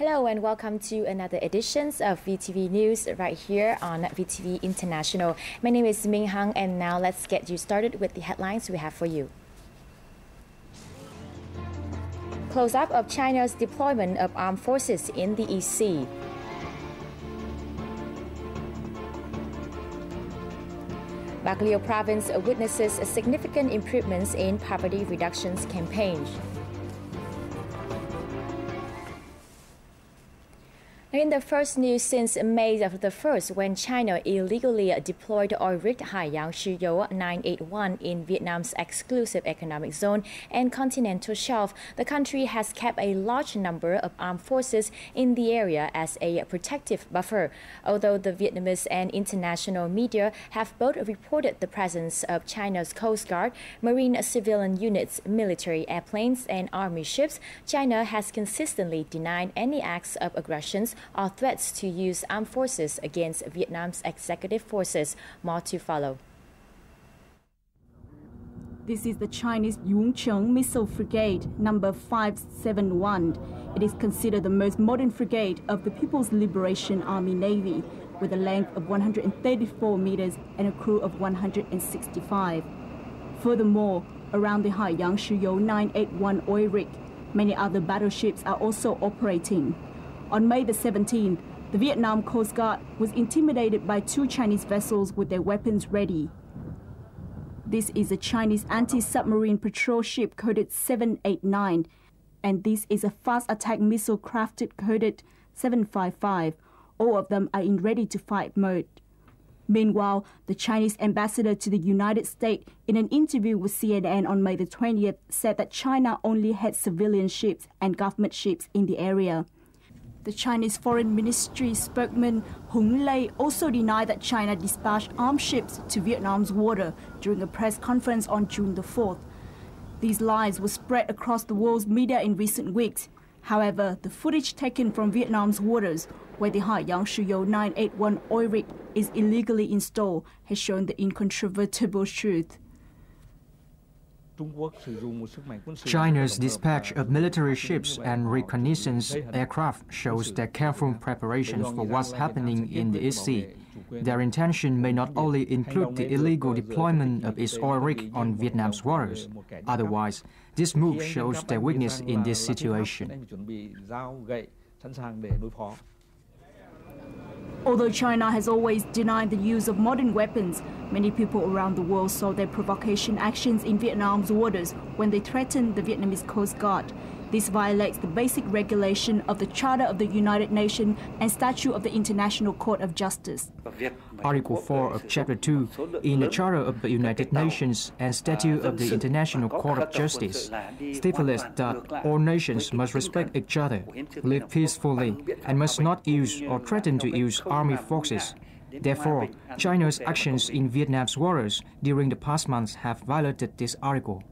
Hello and welcome to another edition of VTV News right here on VTV International. My name is Ming Hang, and now let's get you started with the headlines we have for you. Close-up of China's deployment of armed forces in the East Sea. Baguio province witnesses significant improvements in poverty reduction campaign. In the first news since May the 1st, when China illegally deployed oil-rig Haiyang Shuyou 981 in Vietnam's exclusive economic zone and continental shelf, the country has kept a large number of armed forces in the area as a protective buffer. Although the Vietnamese and international media have both reported the presence of China's Coast Guard, marine civilian units, military airplanes, and army ships, China has consistently denied any acts of aggression or threats to use armed forces against Vietnam's executive forces. More to follow. This is the Chinese Yongcheng Missile Frigate, number 571. It is considered the most modern frigate of the People's Liberation Army Navy, with a length of 134 meters and a crew of 165. Furthermore, around the Haiyang Shuyou 981 oil rig, many other battleships are also operating. On May the 17th, the Vietnam Coast Guard was intimidated by two Chinese vessels with their weapons ready. This is a Chinese anti-submarine patrol ship coded 789, and this is a fast attack missile crafted coded 755. All of them are in ready-to-fight mode. Meanwhile, the Chinese ambassador to the United States, in an interview with CNN on May the 20th, said that China only had civilian ships and government ships in the area. The Chinese Foreign Ministry spokesman Hung Lei also denied that China dispatched armed ships to Vietnam's water during a press conference on June the 4th. These lies were spread across the world's media in recent weeks. However, the footage taken from Vietnam's waters, where the Haiyang Shuyou 981 oil rig is illegally installed, has shown the incontrovertible truth. China's dispatch of military ships and reconnaissance aircraft shows their careful preparations for what's happening in the East Sea. Their intention may not only include the illegal deployment of its oil rig on Vietnam's waters. Otherwise, this move shows their weakness in this situation. Although China has always denied the use of modern weapons, many people around the world saw their provocation actions in Vietnam's waters when they threatened the Vietnamese Coast Guard. This violates the basic regulation of the Charter of the United Nations and Statute of the International Court of Justice. Article 4 of Chapter 2 in the Charter of the United Nations and Statute of the International Court of Justice stipulates that all nations must respect each other, live peacefully, and must not use or threaten to use army forces. Therefore, China's actions in Vietnam's waters during the past months have violated this article.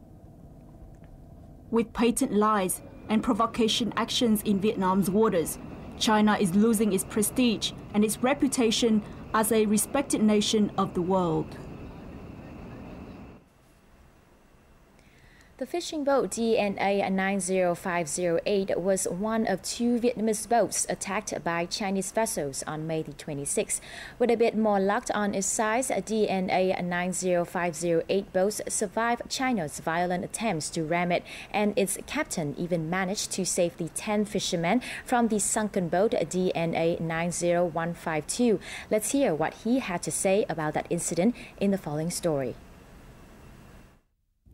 With patent lies and provocation actions in Vietnam's waters, China is losing its prestige and its reputation as a respected nation of the world. The fishing boat DNA 90508 was one of two Vietnamese boats attacked by Chinese vessels on May the 26th. With a bit more luck on its size, DNA 90508 boat survived China's violent attempts to ram it, and its captain even managed to save the 10 fishermen from the sunken boat DNA 90152. Let's hear what he had to say about that incident in the following story.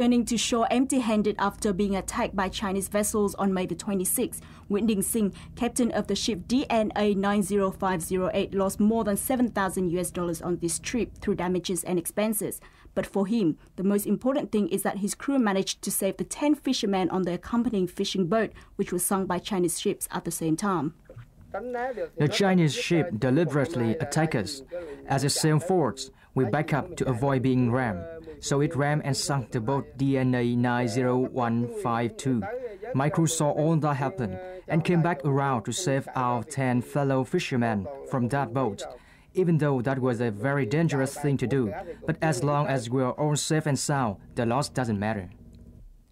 Returning to shore empty-handed after being attacked by Chinese vessels on May the 26th, Nguyen Đình Sinh, captain of the ship DNA 90508, lost more than $7,000 on this trip through damages and expenses. But for him, the most important thing is that his crew managed to save the 10 fishermen on the accompanying fishing boat, which was sunk by Chinese ships at the same time. The Chinese ship deliberately attacked us. As it sailed forwards, we back up to avoid being rammed. So it rammed and sunk the boat DNA 90152. My crew saw all that happen and came back around to save our 10 fellow fishermen from that boat. Even though that was a very dangerous thing to do, but as long as we are all safe and sound, the loss doesn't matter.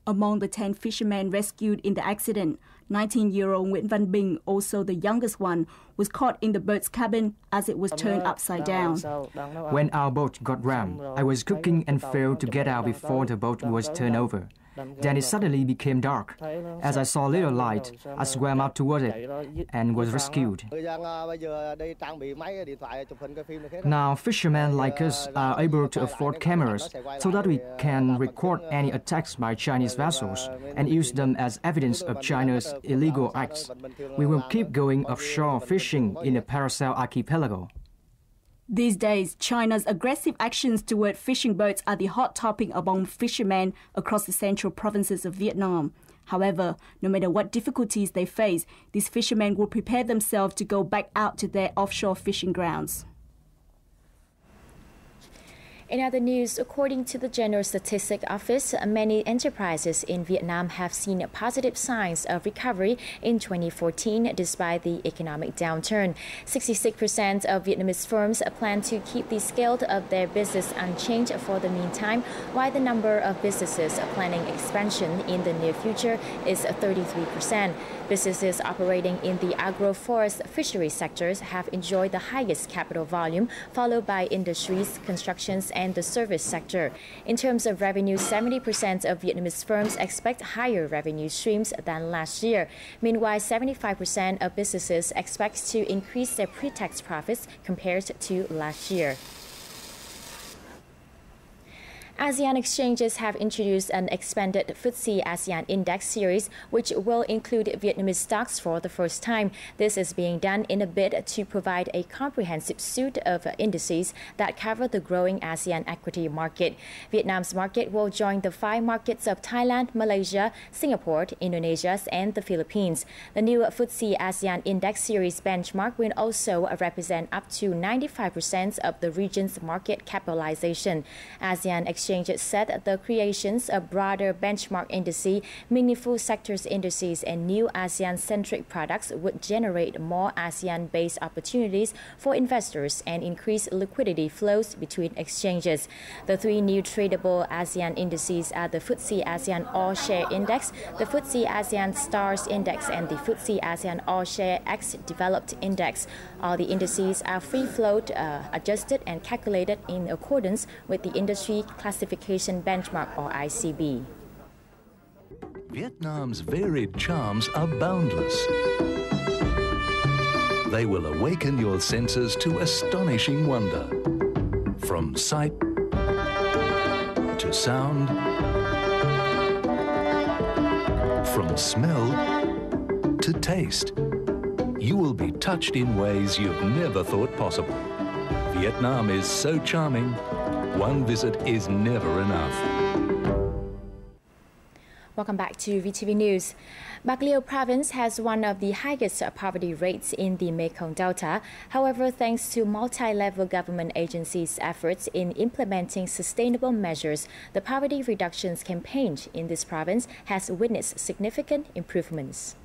Among the 10 fishermen rescued in the accident, 19-year-old Nguyễn Văn Bình, also the youngest one, was caught in the boat's cabin as it was turned upside down. When our boat got rammed, I was cooking and failed to get out before the boat was turned over. Then it suddenly became dark. As I saw little light, I swam up towards it and was rescued. Now, fishermen like us are able to afford cameras so that we can record any attacks by Chinese vessels and use them as evidence of China's illegal acts. We will keep going offshore fishing in the Paracel archipelago. These days, China's aggressive actions toward fishing boats are the hot topic among fishermen across the central provinces of Vietnam. However, no matter what difficulties they face, these fishermen will prepare themselves to go back out to their offshore fishing grounds. In other news, according to the General Statistics Office, many enterprises in Vietnam have seen positive signs of recovery in 2014 despite the economic downturn. 66% of Vietnamese firms plan to keep the scale of their business unchanged for the meantime, while the number of businesses planning expansion in the near future is 33%. Businesses operating in the agro-forest fishery sectors have enjoyed the highest capital volume, followed by industries, constructions, and the service sector. In terms of revenue, 70% of Vietnamese firms expect higher revenue streams than last year. Meanwhile, 75% of businesses expect to increase their pre-tax profits compared to last year. ASEAN exchanges have introduced an expanded FTSE ASEAN Index series, which will include Vietnamese stocks for the first time. This is being done in a bid to provide a comprehensive suite of indices that cover the growing ASEAN equity market. Vietnam's market will join the 5 markets of Thailand, Malaysia, Singapore, Indonesia, and the Philippines. The new FTSE ASEAN Index series benchmark will also represent up to 95% of the region's market capitalization. ASEAN exchanges said the creations of broader benchmark indices, meaningful sectors indices, and new ASEAN-centric products would generate more ASEAN-based opportunities for investors and increase liquidity flows between exchanges. The 3 new tradable ASEAN indices are the FTSE ASEAN All-Share Index, the FTSE ASEAN Stars Index, and the FTSE ASEAN All-Share X Developed Index. All the indices are free-float, adjusted, and calculated in accordance with the industry classification benchmark, or ICB. Vietnam's varied charms are boundless. They will awaken your senses to astonishing wonder. From sight to sound, from smell to taste, you will be touched in ways you've never thought possible. Vietnam is so charming, one visit is never enough. Welcome back to VTV News. Bạc Liêu province has one of the highest poverty rates in the Mekong Delta. However, thanks to multi-level government agencies' efforts in implementing sustainable measures, the poverty reductions campaign in this province has witnessed significant improvements.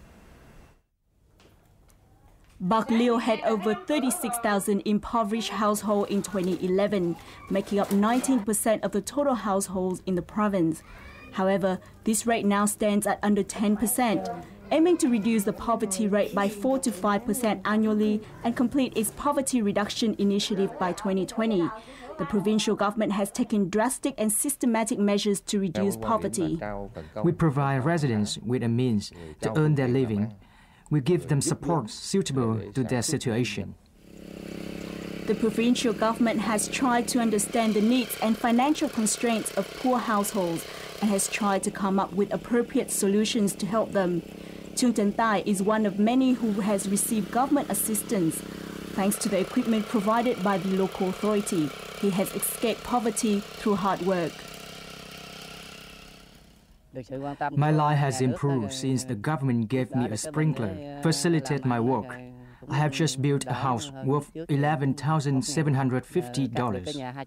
Bạc Liêu had over 36,000 impoverished households in 2011, making up 19% of the total households in the province. However, this rate now stands at under 10%, aiming to reduce the poverty rate by 4 to 5% annually and complete its poverty reduction initiative by 2020. The provincial government has taken drastic and systematic measures to reduce poverty. We provide residents with a means to earn their living. We give them support suitable to their situation. The provincial government has tried to understand the needs and financial constraints of poor households and has tried to come up with appropriate solutions to help them. Trung Tai is one of many who has received government assistance. Thanks to the equipment provided by the local authority, he has escaped poverty through hard work. My life has improved since the government gave me a sprinkler, facilitate my work. I have just built a house worth $11,750.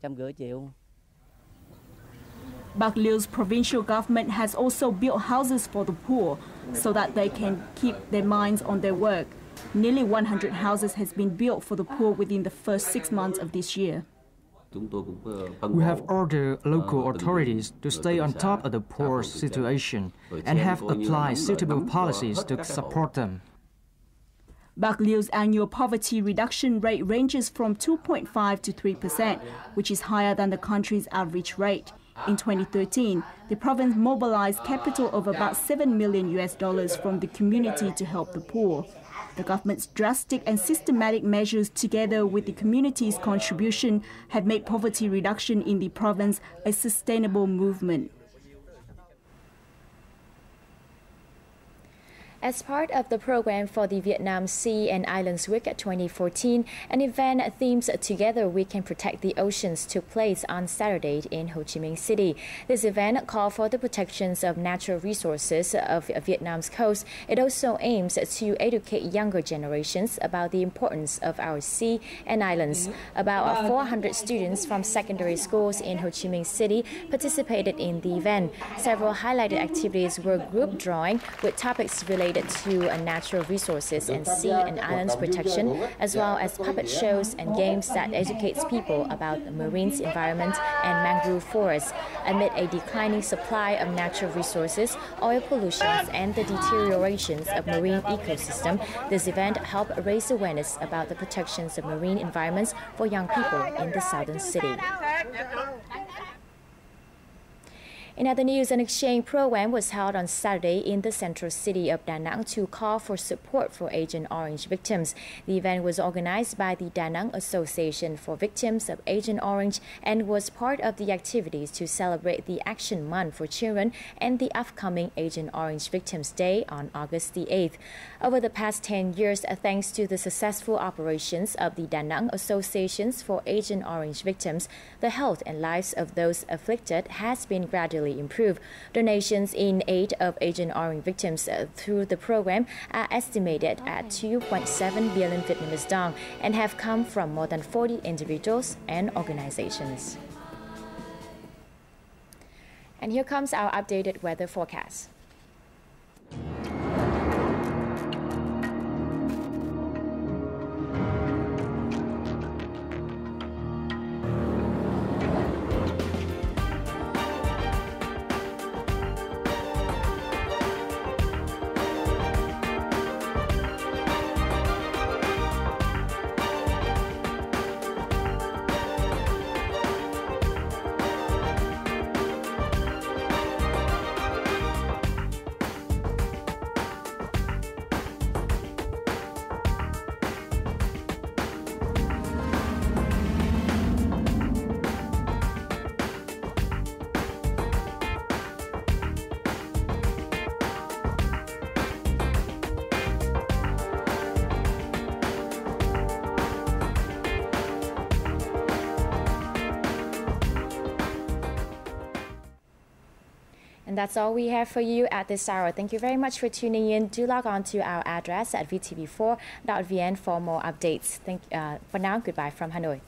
Bạc Lieu's provincial government has also built houses for the poor so that they can keep their minds on their work. Nearly 100 houses has been built for the poor within the first 6 months of this year. We have ordered local authorities to stay on top of the poor situation and have applied suitable policies to support them. Bạc Liêu annual poverty reduction rate ranges from 2.5 to 3%, which is higher than the country's average rate. In 2013, the province mobilized capital of about $7 million from the community to help the poor. The government's drastic and systematic measures, together with the community's contribution, have made poverty reduction in the province a sustainable movement. As part of the program for the Vietnam Sea and Islands Week 2014, an event themed Together We Can Protect the Oceans took place on Saturday in Ho Chi Minh City. This event called for the protections of natural resources of Vietnam's coast. It also aims to educate younger generations about the importance of our sea and islands. About 400 students from secondary schools in Ho Chi Minh City participated in the event. Several highlighted activities were group drawing with topics related to natural resources and sea and islands protection, as well as puppet shows and games that educates people about the marine environment and mangrove forests. Amid a declining supply of natural resources, oil pollution, and the deteriorations of marine ecosystem, this event helped raise awareness about the protections of marine environments for young people in the southern city. Another news and exchange program was held on Saturday in the central city of Da Nang to call for support for Agent Orange victims. The event was organized by the Da Nang Association for Victims of Agent Orange and was part of the activities to celebrate the Action Month for Children and the upcoming Agent Orange Victims Day on August the 8th. Over the past 10 years, thanks to the successful operations of the Da Nang Associations for Agent Orange victims, the health and lives of those afflicted has been gradually improved. Donations in aid of Agent Orange victims through the program are estimated at 2.7 billion Vietnamese dong and have come from more than 40 individuals and organizations. And here comes our updated weather forecast. And that's all we have for you at this hour. Thank you very much for tuning in. Do log on to our address at vtv4.vn for more updates. For now, goodbye from Hanoi.